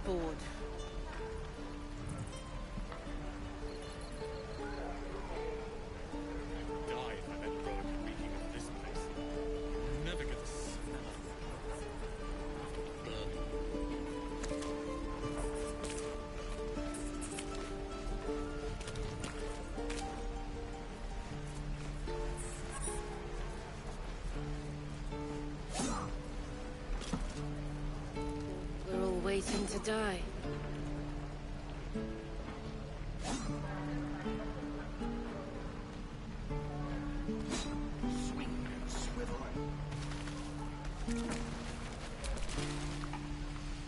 bored. Die if I let Rowan reeking of this place. I'm never gonna smell We're all waiting to die.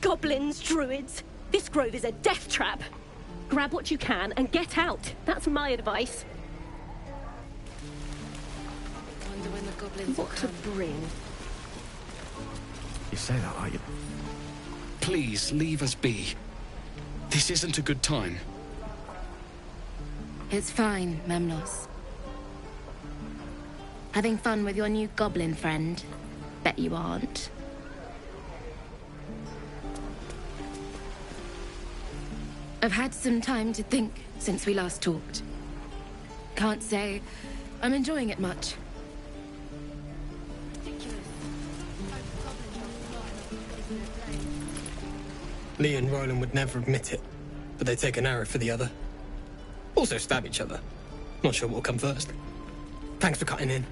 Goblins, druids. This grove is a death trap. Grab what you can and get out. That's my advice. Wonder when the goblins will What to come. bring? You say that, are you? Please, leave us be. This isn't a good time. It's fine, Memnos. Having fun with your new goblin friend? Bet you aren't. I've had some time to think since we last talked. Can't say I'm enjoying it much. Lee and Roland would never admit it, but they take an arrow for the other. Also stab each other. Not sure what will come first. Thanks for cutting in.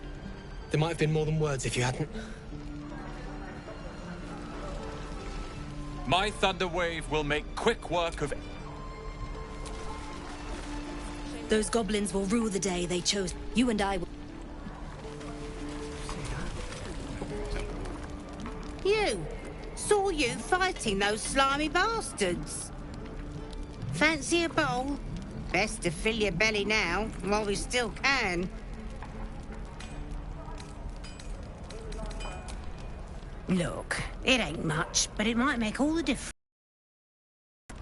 There might have been more than words if you hadn't. My thunder wave will make quick work of. Those goblins will rule the day they chose. You and I will. You! Saw you fighting those slimy bastards. Fancy a bowl? Best to fill your belly now, while we still can. Look, it ain't much, but it might make all the difference.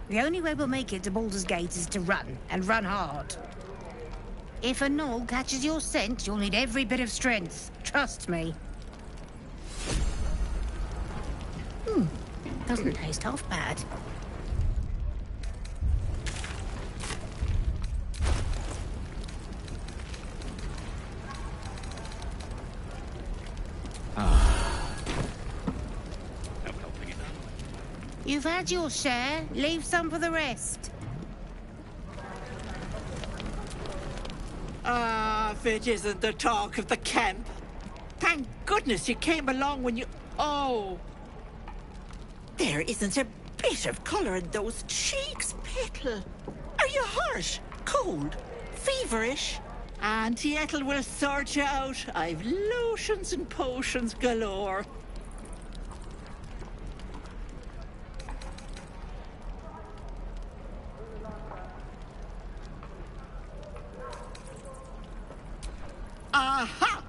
The only way we'll make it to Baldur's Gate is to run, and run hard. If a gnoll catches your scent, you'll need every bit of strength. Trust me. Doesn't taste half bad. You've had your share. Leave some for the rest. If it isn't the talk of the camp. Thank goodness you came along when you... Oh! There isn't a bit of colour in those cheeks, Petal. Are you hurt? Cold? Feverish? Auntie Ethel will sort you out. I've lotions and potions galore. Aha!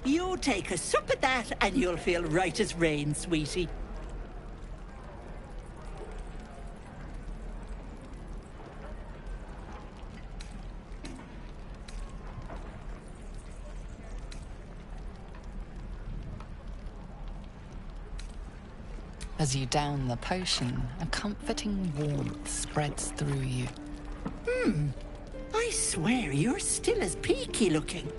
You take a sup at that and you'll feel right as rain, sweetie. As you down the potion, a comforting warmth spreads through you. I swear you're still as peaky looking.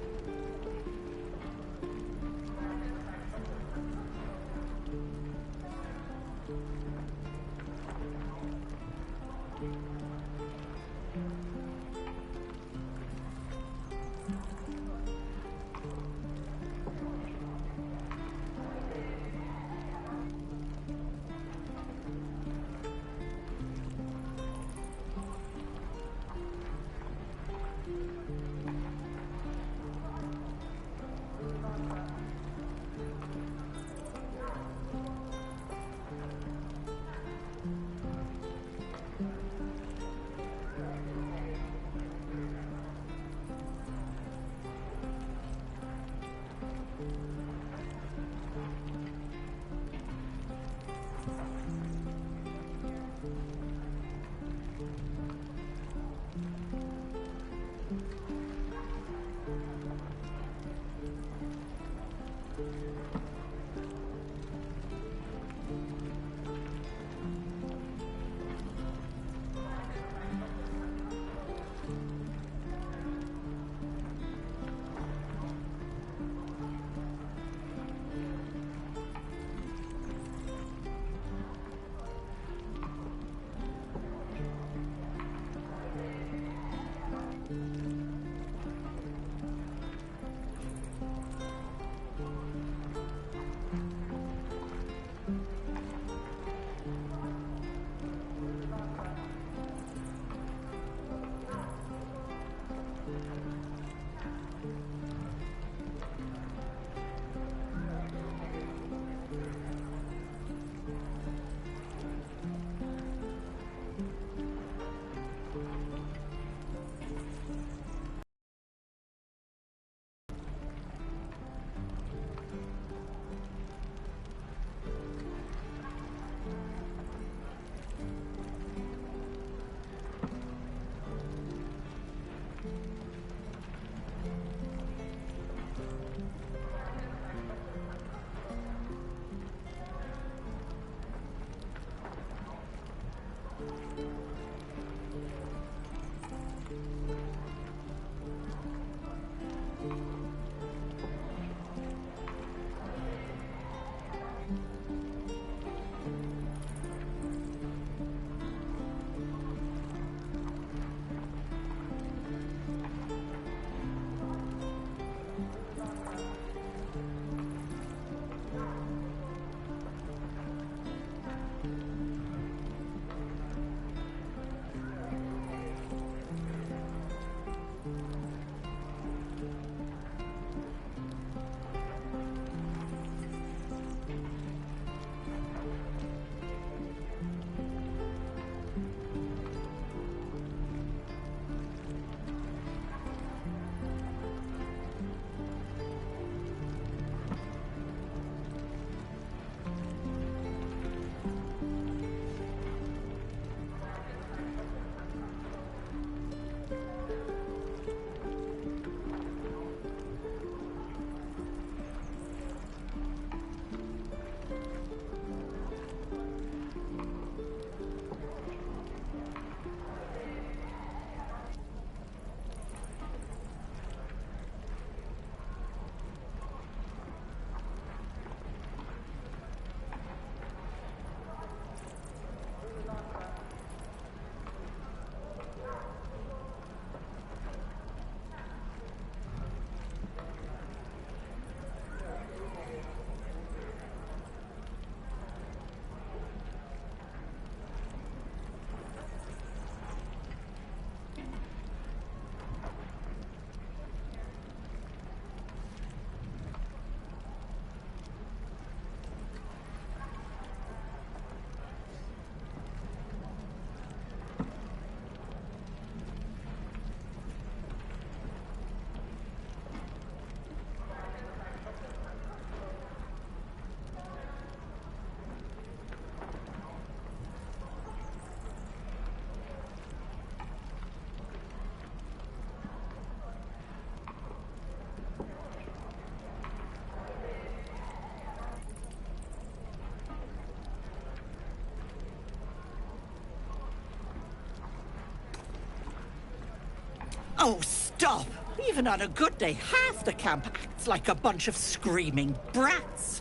Oh, stop! Even on a good day, half the camp acts like a bunch of screaming brats.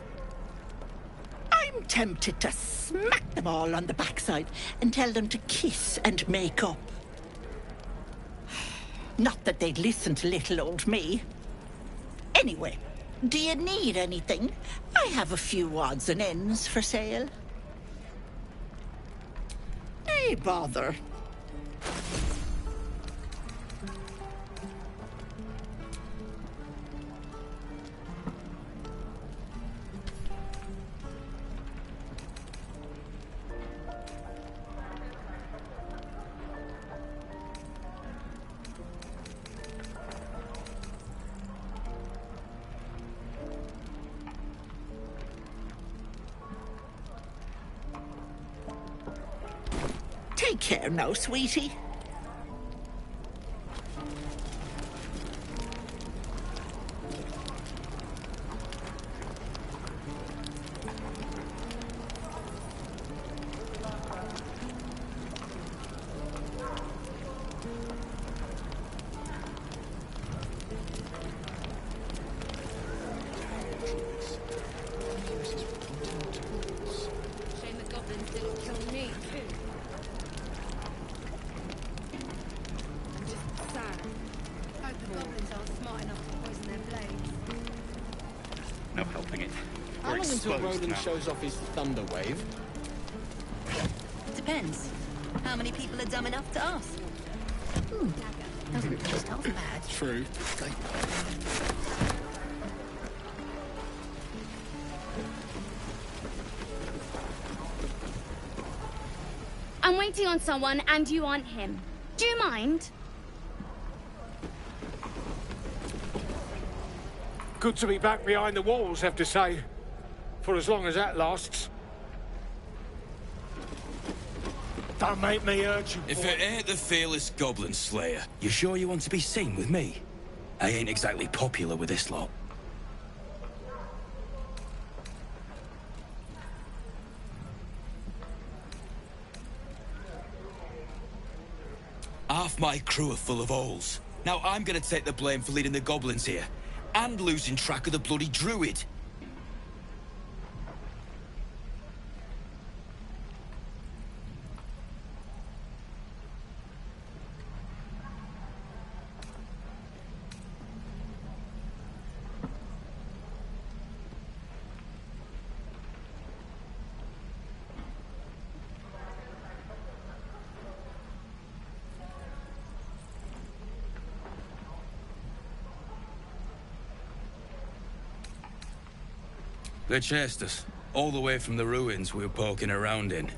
I'm tempted to smack them all on the backside and tell them to kiss and make up. Not that they'd listen to little old me. Anyway, do you need anything? I have a few odds and ends for sale. Hey, bother. Take care now, sweetie. Shame the goblins didn't kill me, too. Just sad. Hope the goblins aren't smart enough to poison their blades. No helping it. How We're long until exposed Roland now. shows off his thunder wave? Depends. How many people are dumb enough to ask? Doesn't taste half bad. True. I'm waiting on someone and you aren't him. Do you mind? Good to be back behind the walls, have to say. For as long as that lasts. Don't make me urgent. If it ain't the fearless Goblin Slayer, you sure you want to be seen with me? I ain't exactly popular with this lot. Half my crew are full of holes. Now I'm gonna take the blame for leading the goblins here, and losing track of the bloody druid. They chased us, all the way from the ruins we were poking around in.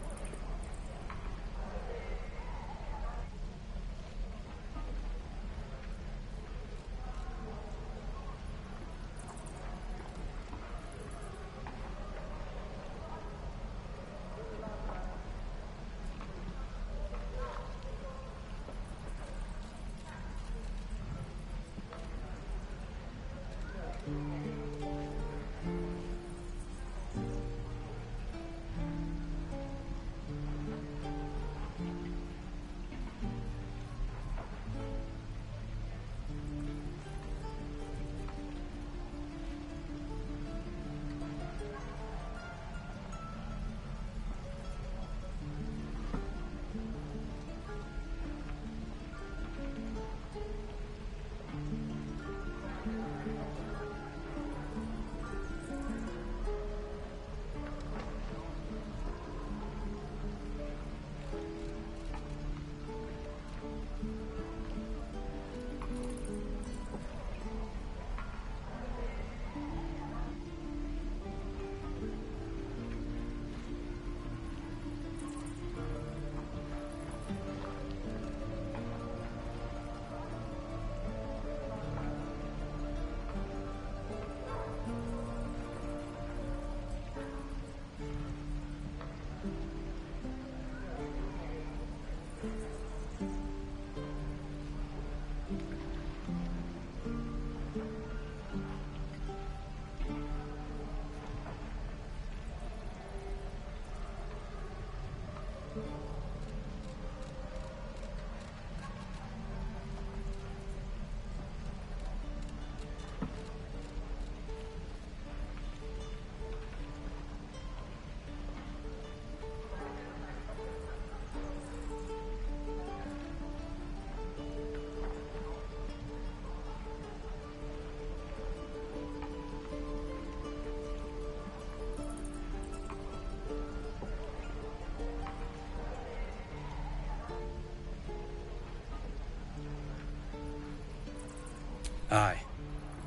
Aye.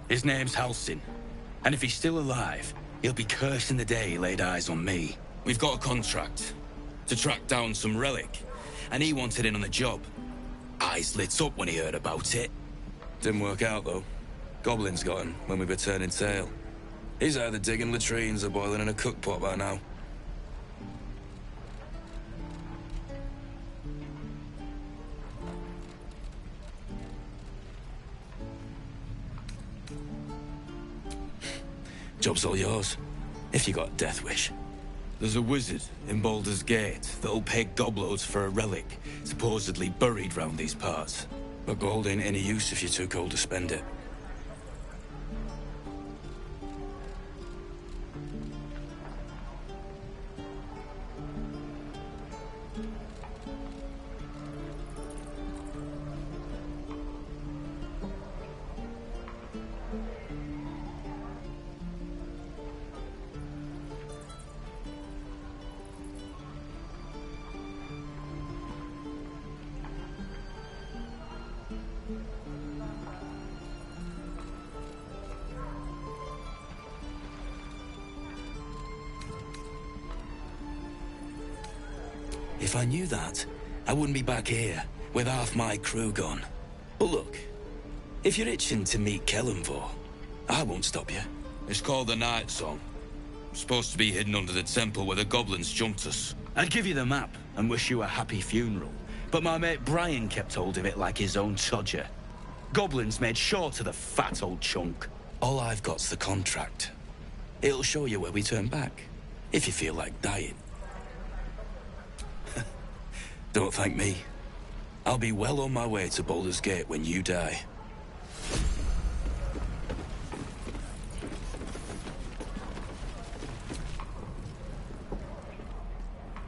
His name's Halsin. And if he's still alive, he'll be cursing the day he laid eyes on me. We've got a contract to track down some relic, and he wanted in on the job. Eyes lit up when he heard about it. Didn't work out, though. Goblins got him when we were turning tail. He's either digging latrines or boiling in a cookpot by now. Job's all yours, if you got a death wish. There's a wizard in Baldur's Gate that'll pay gobloads for a relic, supposedly buried round these parts. But gold ain't any use if you're too cold to spend it. If I knew that, I wouldn't be back here, with half my crew gone. But look, if you're itching to meet Kellenvor, I won't stop you. It's called the Night Song. Supposed to be hidden under the temple where the goblins jumped us. I'd give you the map and wish you a happy funeral, but my mate Brian kept hold of it like his own todger. Goblins made sure to the fat old chunk. All I've got's the contract. It'll show you where we turn back, if you feel like dying. Don't thank me. I'll be well on my way to Baldur's Gate when you die.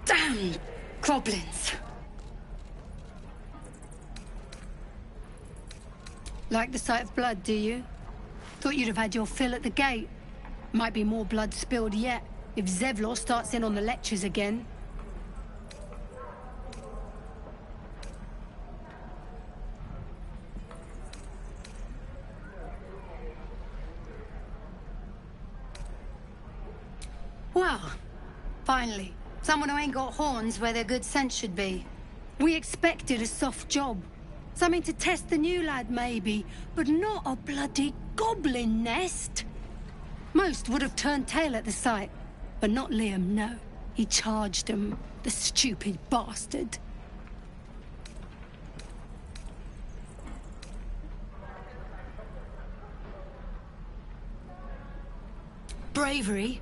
Damn goblins. Like the sight of blood, do you? Thought you'd have had your fill at the gate. Might be more blood spilled yet, if Zevlor starts in on the lectures again. Well, finally. Someone who ain't got horns where their good sense should be. We expected a soft job. Something to test the new lad, maybe, but not a bloody goblin nest. Most would have turned tail at the sight, but not Liam, no. He charged him, the stupid bastard. Bravery?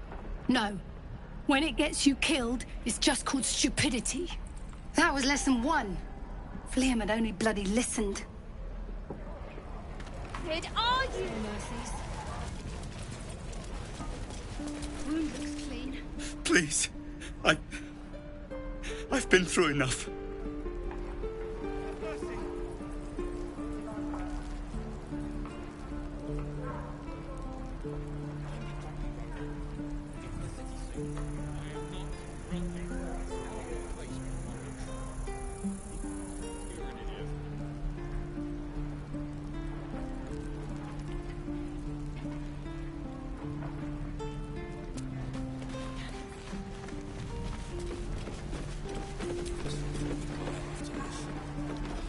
No. When it gets you killed, it's just called stupidity. That was lesson 1. If Liam had only bloody listened. Kid, are you? Room looks clean. Please. I've been through enough.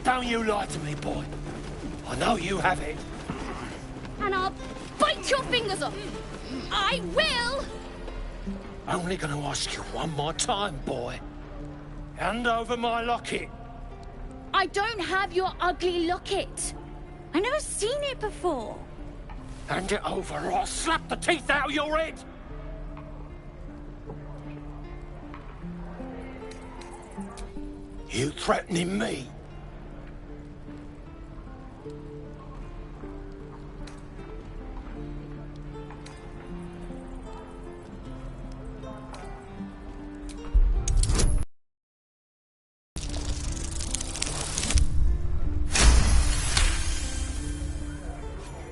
Don't you lie to me, boy. I know you have it. And I'll bite your fingers off. I will! Only gonna ask you one more time, boy. Hand over my locket. I don't have your ugly locket. I've never seen it before. Hand it over or I'll slap the teeth out of your head. You threatening me?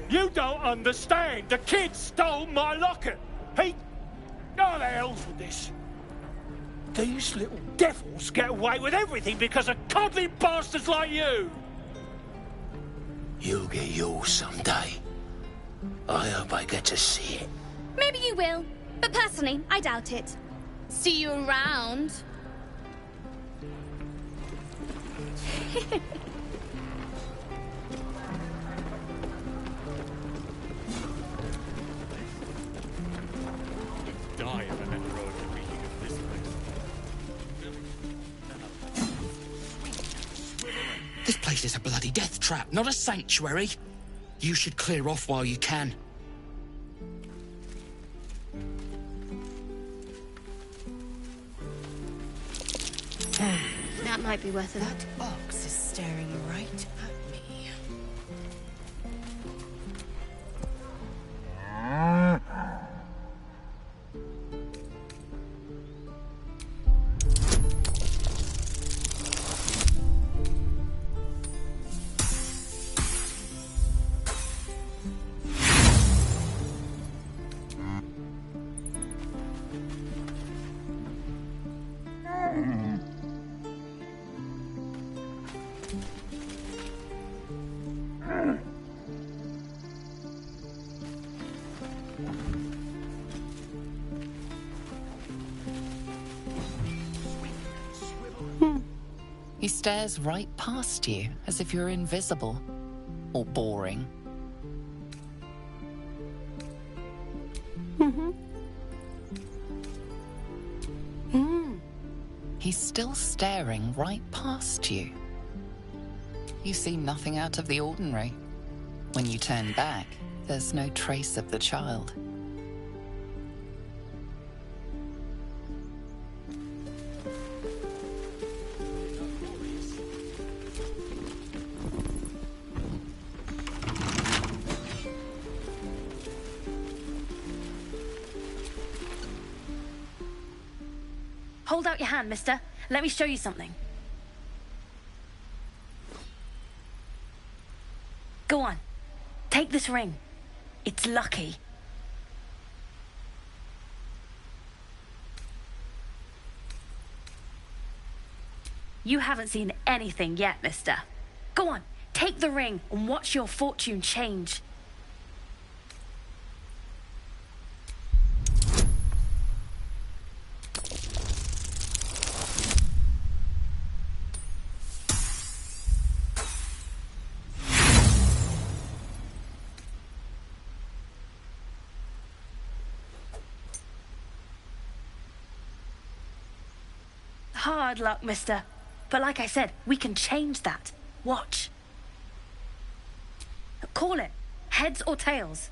You don't understand. The kid stole my locket. He... Oh, the hell's with this? These little devils get away with everything because of coddling bastards like you. You'll get yours someday. I hope I get to see it. Maybe you will, but personally, I doubt it. See you around. Die if I met the road reeking of this place. This place is a bloody death trap, not a sanctuary. You should clear off while you can. That might be worth it. That box is staring right at me. He stares right past you, as if you're invisible. Or boring. He's still staring right past you. You see nothing out of the ordinary. When you turn back, there's no trace of the child. Hold out your hand, mister. Let me show you something. Go on. Take this ring. It's lucky. You haven't seen anything yet, mister. Go on, take the ring and watch your fortune change. Hard luck, mister. But like I said, we can change that. Watch. Call it. Heads or tails?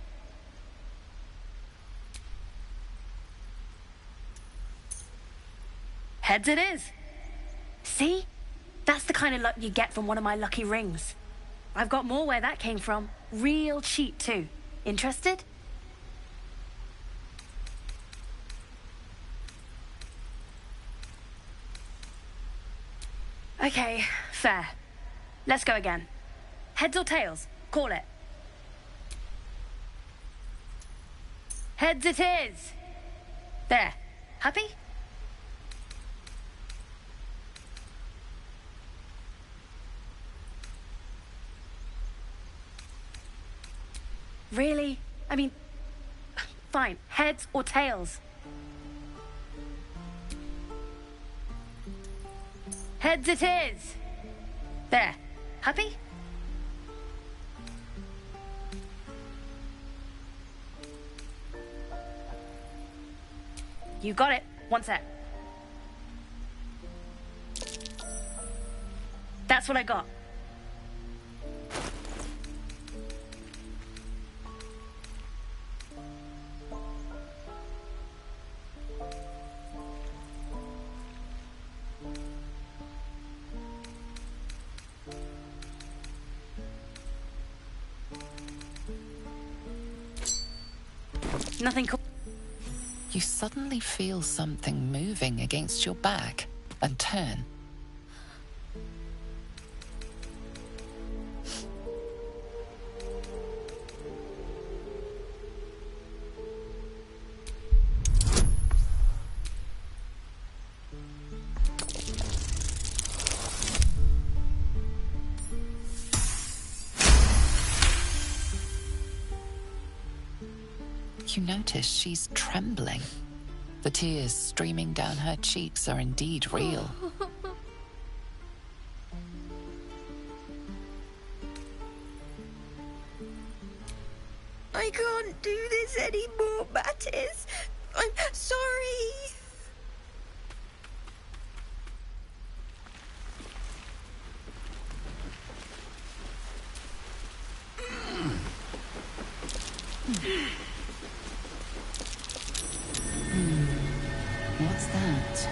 Heads it is. See? That's the kind of luck you get from one of my lucky rings. I've got more where that came from. Real cheap, too. Interested? Okay, fair. Let's go again. Heads or tails? Call it. Heads it is. There. Happy? Really? I mean, fine. Heads or tails? Heads it is. There. Happy? You got it. One sec. That's what I got. Nothing cool. You suddenly feel something moving against your back and turn. You notice she's trembling. The tears streaming down her cheeks are indeed real. I can't do this anymore, Mattis. I'm sorry. What's that?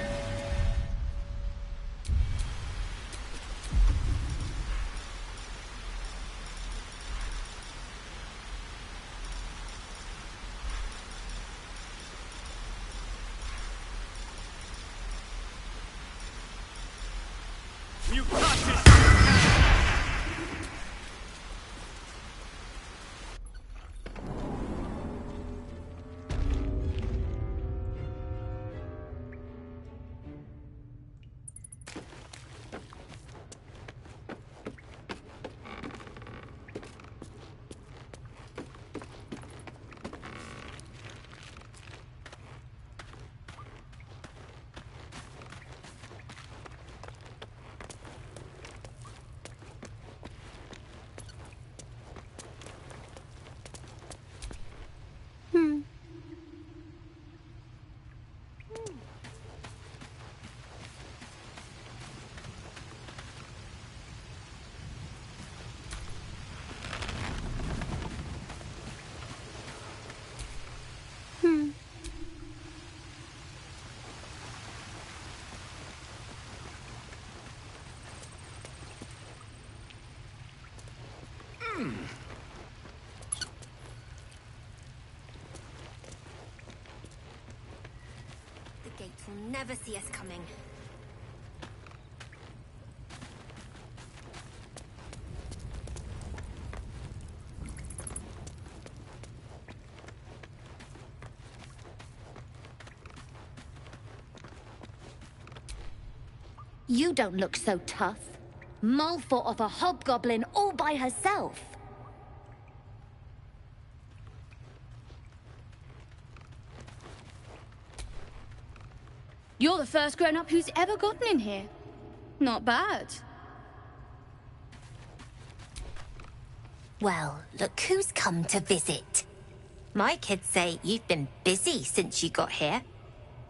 Never see us coming. You don't look so tough. Mull fought off a hobgoblin all by herself. You're the first grown-up who's ever gotten in here. Not bad. Well, look who's come to visit. My kids say you've been busy since you got here.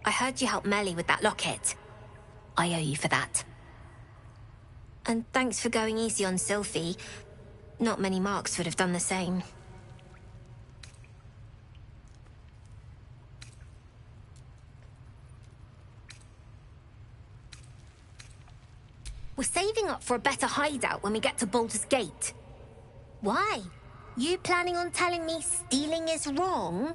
I heard you helped Melly with that locket. I owe you for that. And thanks for going easy on Sylphie. Not many marks would have done the same. We're saving up for a better hideout when we get to Baldur's Gate. Why? You planning on telling me stealing is wrong?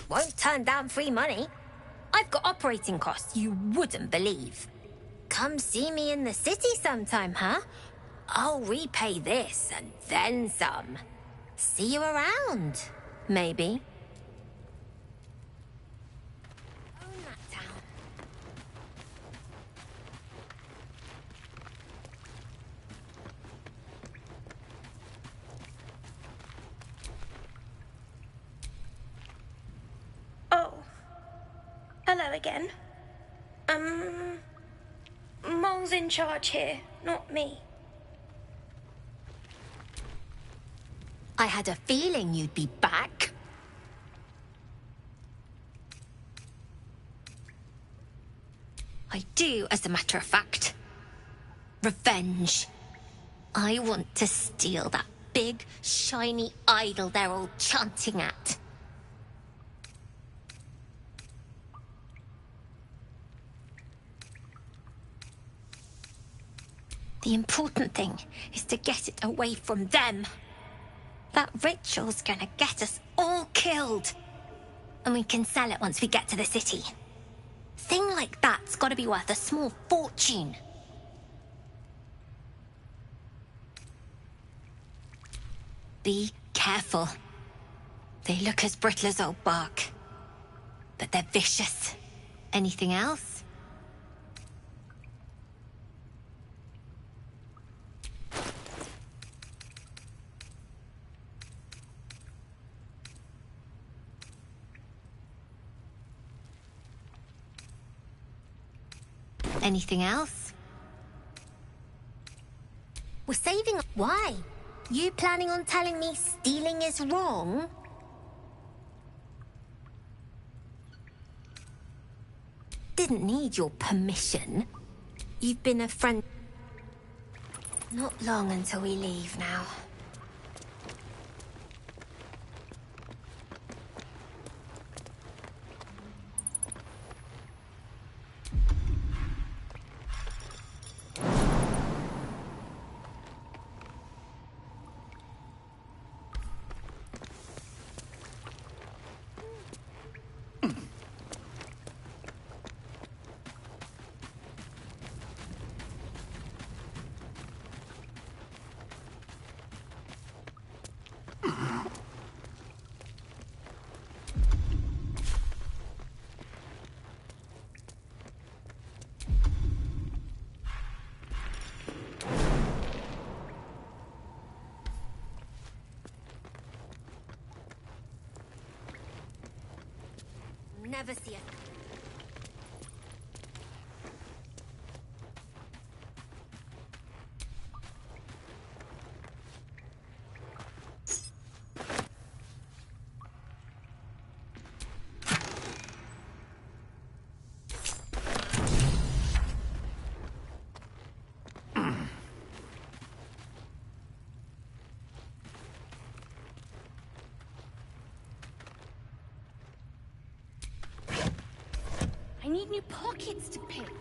Won't turn down free money. I've got operating costs you wouldn't believe. Come see me in the city sometime, huh? I'll repay this and then some. See you around, maybe. Own that town. Oh. Hello again. Mole's in charge here, not me. I had a feeling you'd be back. I do, as a matter of fact. Revenge. I want to steal that big, shiny idol they're all chanting at. The important thing is to get it away from them. That ritual's gonna get us all killed. And we can sell it once we get to the city. Thing like that's gotta be worth a small fortune. Be careful. They look as brittle as old bark. But they're vicious. Anything else? Anything else? We're saving... Why? You planning on telling me stealing is wrong? Didn't need your permission. You've been a friend... Not long until we leave now. Never see it. I need new pockets to pick.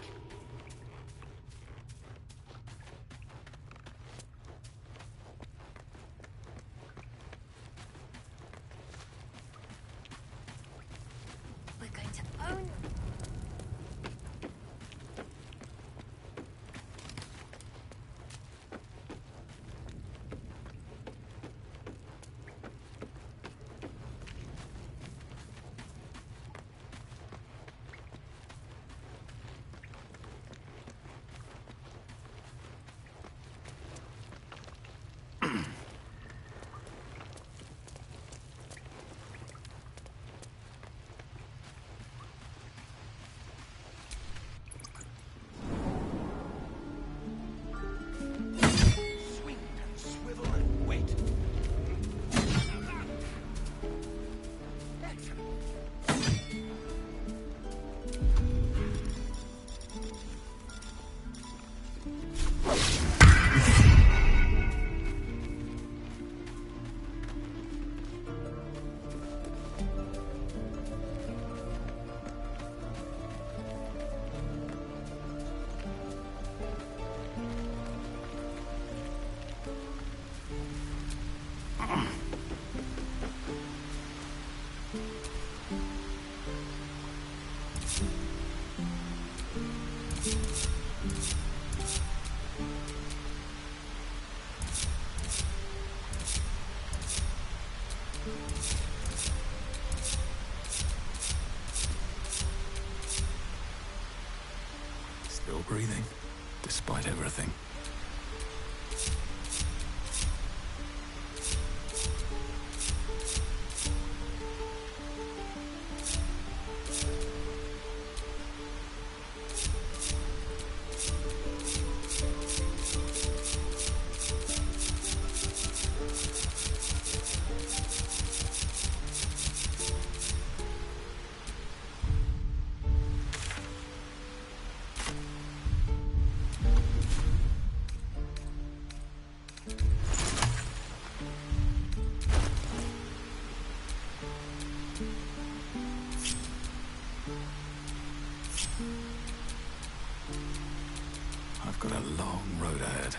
Still breathing, despite everything. I've got a long road ahead.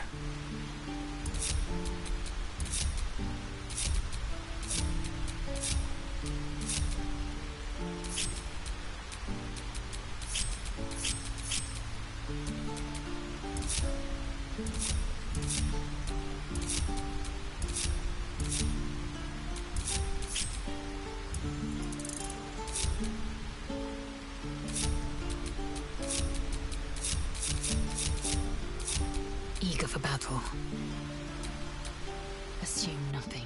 Eager for battle. Assume nothing.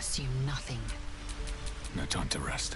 Assume nothing. No time to rest.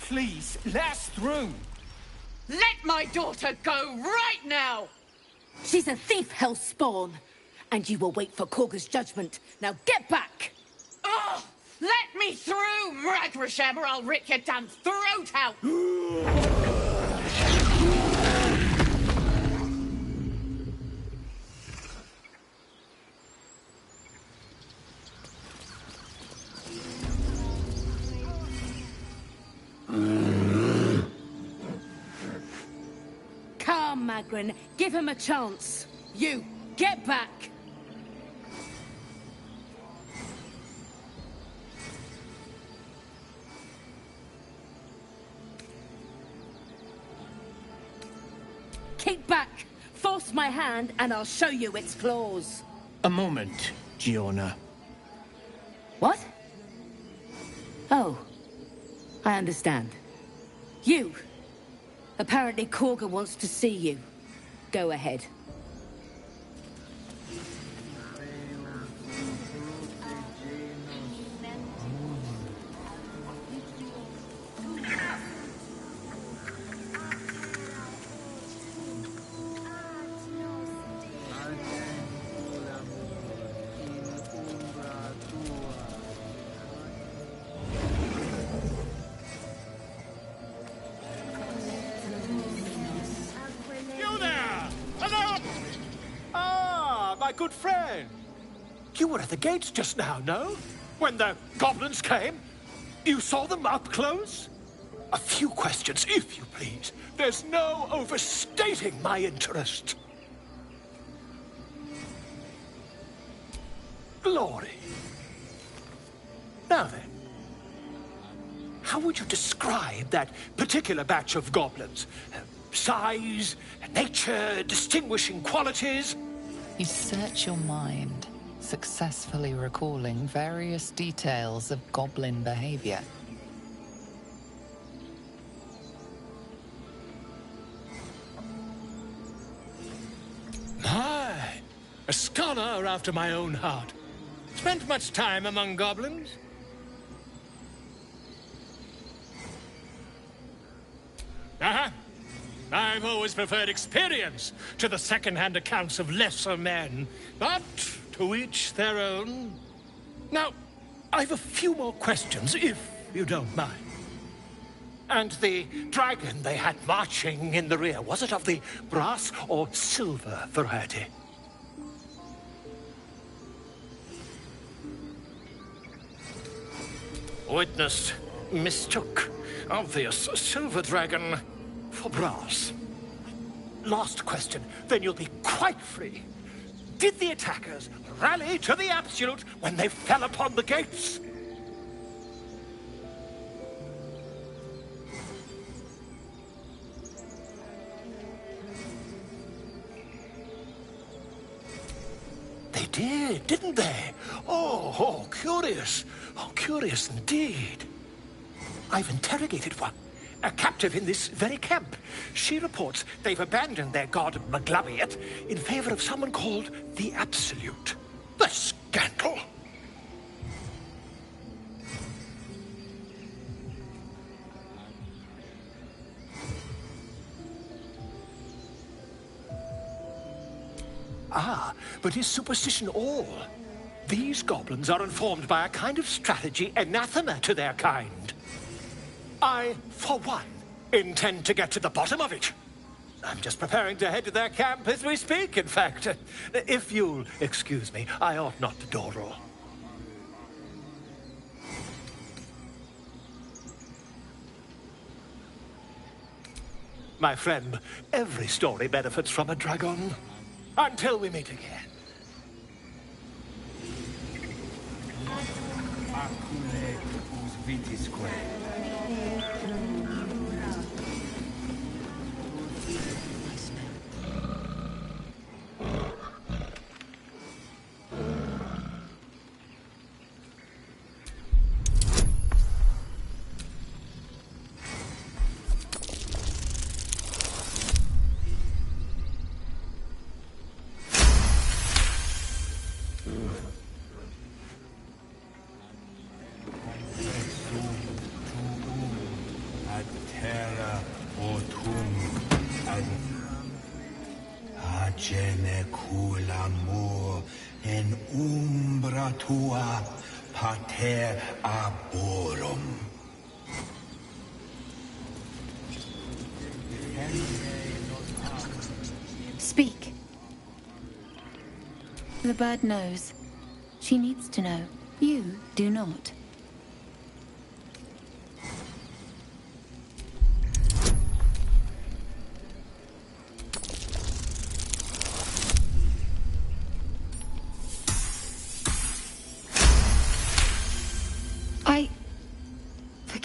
Please, let us through. Let my daughter go right now! She's a thief, hellspawn. And you will wait for Korga's judgment. Now get back! Oh, let me through, Ragrasham, or I'll rip your damn throat out! Come, Magrin, give him a chance. You, get back! Keep back! Force my hand and I'll show you its claws. A moment, Giona. What? Oh, I understand. You! Apparently Korga wants to see you. Go ahead. Good friend. You were at the gates just now, no? When the goblins came? You saw them up close? A few questions, if you please. There's no overstating my interest. Glory. Now then, how would you describe that particular batch of goblins? Size, nature, distinguishing qualities? You search your mind, successfully recalling various details of goblin behavior. Aye, a scholar after my own heart. Spent much time among goblins? Uh-huh. I've always preferred experience to the second-hand accounts of lesser men. But to each their own. Now, I've a few more questions, if you don't mind. And the dragon they had marching in the rear, was it of the brass or silver variety? Witness mistook obvious silver dragon for brass. Last question, then you'll be quite free. Did the attackers rally to the absolute when they fell upon the gates? They did, didn't they? Oh, curious. Oh, curious indeed. I've interrogated one, a captive in this very camp. She reports they've abandoned their god Maglabiat in favor of someone called the Absolute. The scandal! Ah, but is superstition all? These goblins are informed by a kind of strategy anathema to their kind. I, for one, intend to get to the bottom of it. I'm just preparing to head to their camp as we speak, in fact. If you'll excuse me, I ought not to dawdle. My friend, every story benefits from a dragon. Until we meet again. en umbra tua pater arborum. Speak. The bird knows. She needs to know. You do not.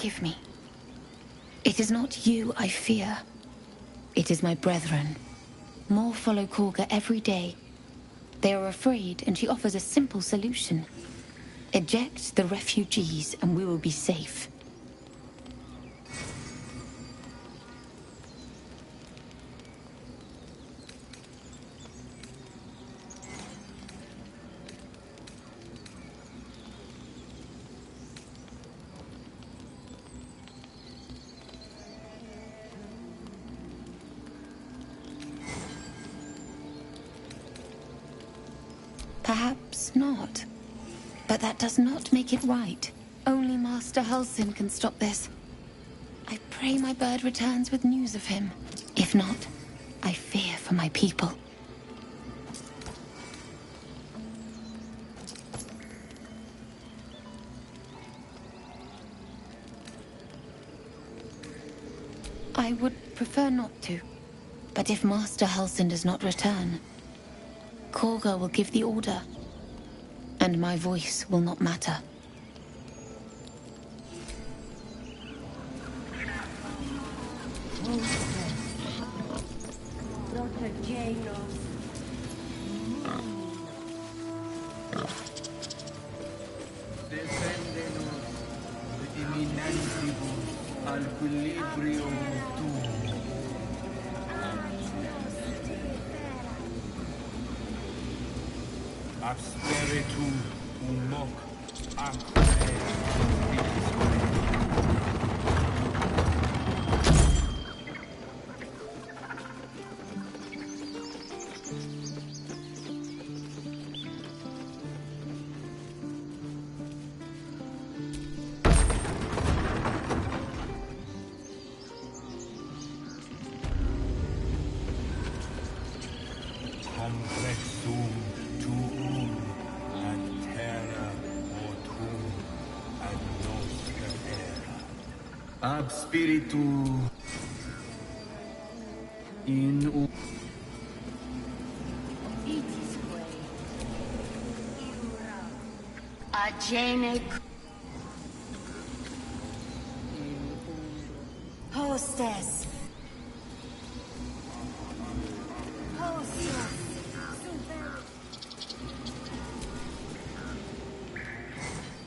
Forgive me. It is not you I fear. It is my brethren. More follow Korga every day. They are afraid, and she offers a simple solution. Eject the refugees, and we will be safe. Perhaps not. But that does not make it right. Only Master Halsin can stop this. I pray my bird returns with news of him. If not, I fear for my people. I would prefer not to. But if Master Halsin does not return, Korga will give the order, and my voice will not matter. Defendenos de eminentibus al equilibrio tuum. Ab spiritu humoc aquae complexum tuum ad terra mortum ad nostra era. Ab spiritu in Agene hostess. Hostess.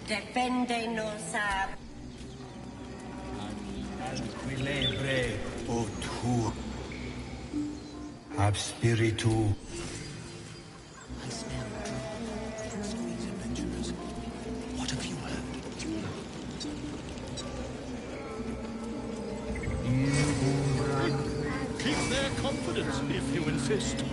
Defendenos ab equilibre o tuum. Ab spiritu What have you heard? in umbra Keep their confidence if you insist.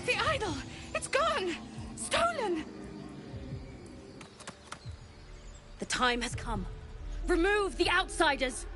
The idol! It's gone! Stolen! The time has come. Remove the outsiders!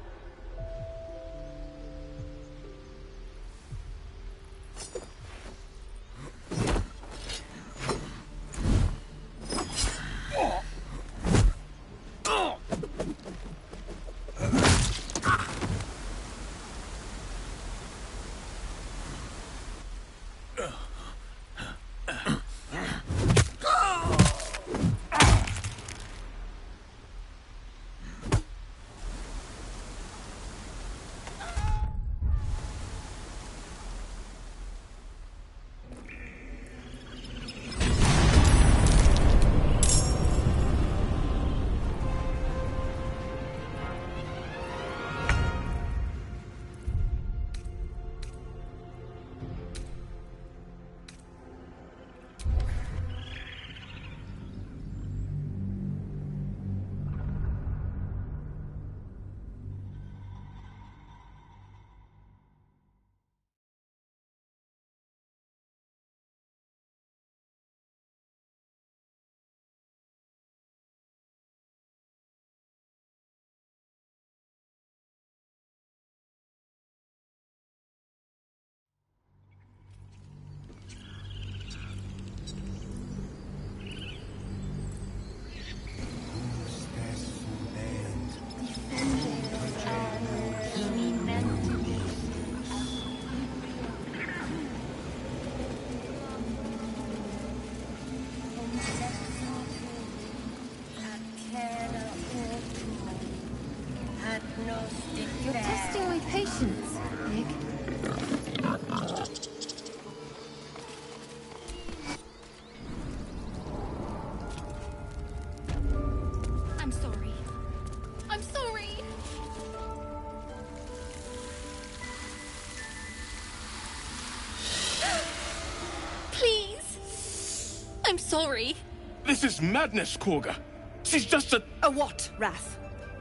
You're testing my patience, Nick. I'm sorry. I'm sorry! Please! I'm sorry. This is madness, Korga. She's just a... A what, Wrath?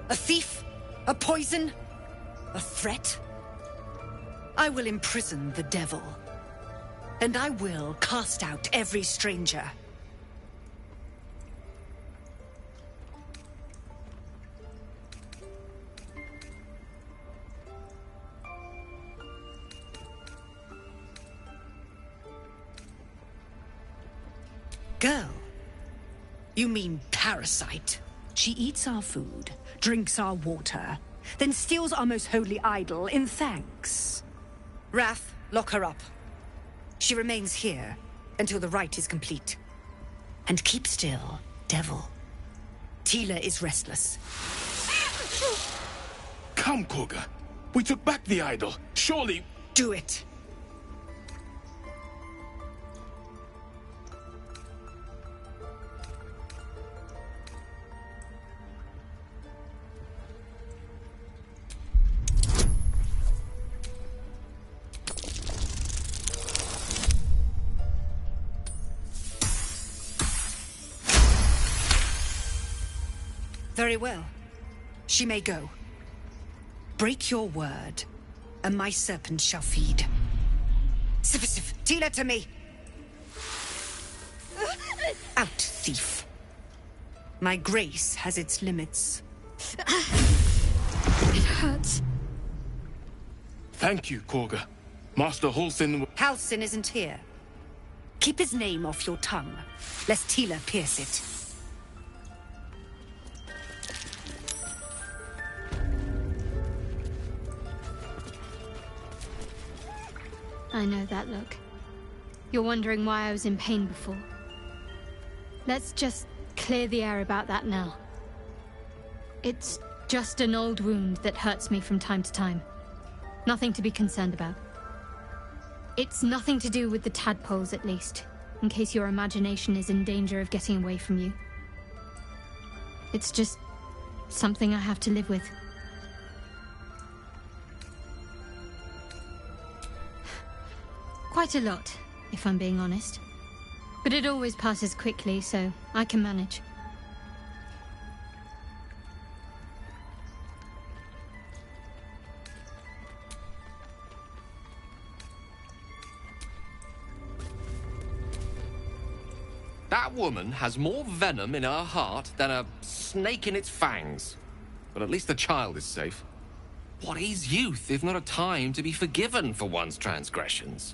A thief? A poison? A threat? I will imprison the devil. And I will cast out every stranger. Girl? You mean parasite? She eats our food, drinks our water, then steals our most holy idol in thanks. Wrath, lock her up. She remains here until the rite is complete. And keep still, devil. Tila is restless. Come, Koga. We took back the idol. Surely... Do it. Very well. She may go. Break your word, and my serpent shall feed. Sif, Tila to me! Out, thief. My grace has its limits. It hurts. Thank you, Koga. Master Halsin... Halsin isn't here. Keep his name off your tongue, lest Tila pierce it. I know that look. You're wondering why I was in pain before. Let's just clear the air about that now. It's just an old wound that hurts me from time to time. Nothing to be concerned about. It's nothing to do with the tadpoles, at least, in case your imagination is in danger of getting away from you. It's just something I have to live with. Quite a lot, if I'm being honest. But it always passes quickly, so I can manage. That woman has more venom in her heart than a snake in its fangs. But at least the child is safe. What is youth if not a time to be forgiven for one's transgressions?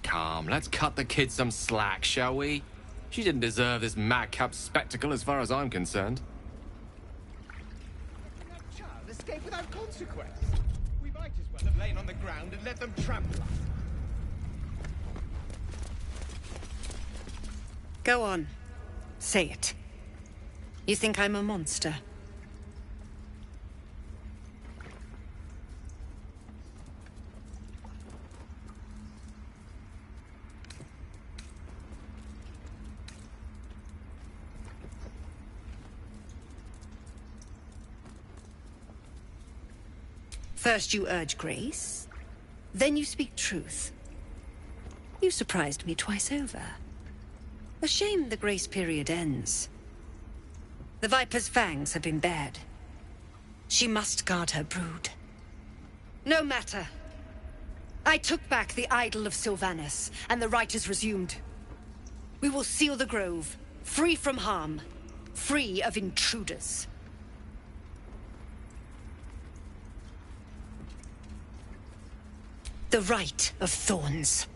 Come, let's cut the kid some slack, shall we? She didn't deserve this madcap spectacle as far as I'm concerned. That child escaped without consequence. We might as well have lain on the ground and let them trample us. Go on. Say it. You think I'm a monster? First you urge grace, then you speak truth. You surprised me twice over. A shame the grace period ends. The Viper's fangs have been bared. She must guard her brood. No matter. I took back the idol of Sylvanus, and the rite is resumed. We will seal the grove, free from harm, free of intruders. The Rite of Thorns.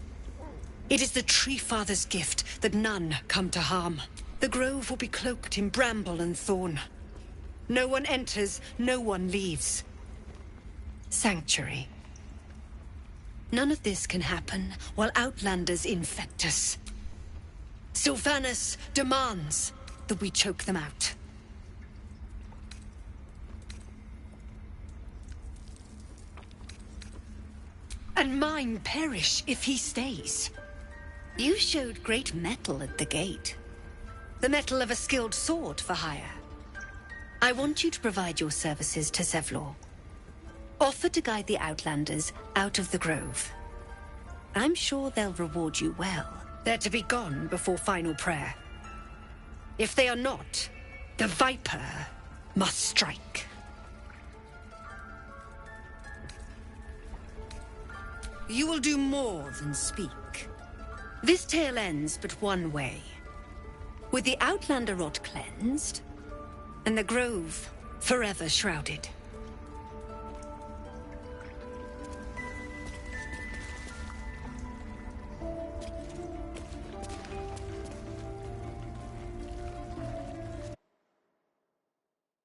It is the Tree Father's gift that none come to harm. The grove will be cloaked in bramble and thorn. No one enters, no one leaves. Sanctuary. None of this can happen while Outlanders infect us. Sylvanus demands that we choke them out. And mine perish if he stays. You showed great mettle at the gate. The mettle of a skilled sword for hire. I want you to provide your services to Zevlor. Offer to guide the Outlanders out of the grove. I'm sure they'll reward you well. They're to be gone before final prayer. If they are not, the Viper must strike. You will do more than speak. This tale ends but one way. With the Outlander rot cleansed, and the Grove forever shrouded.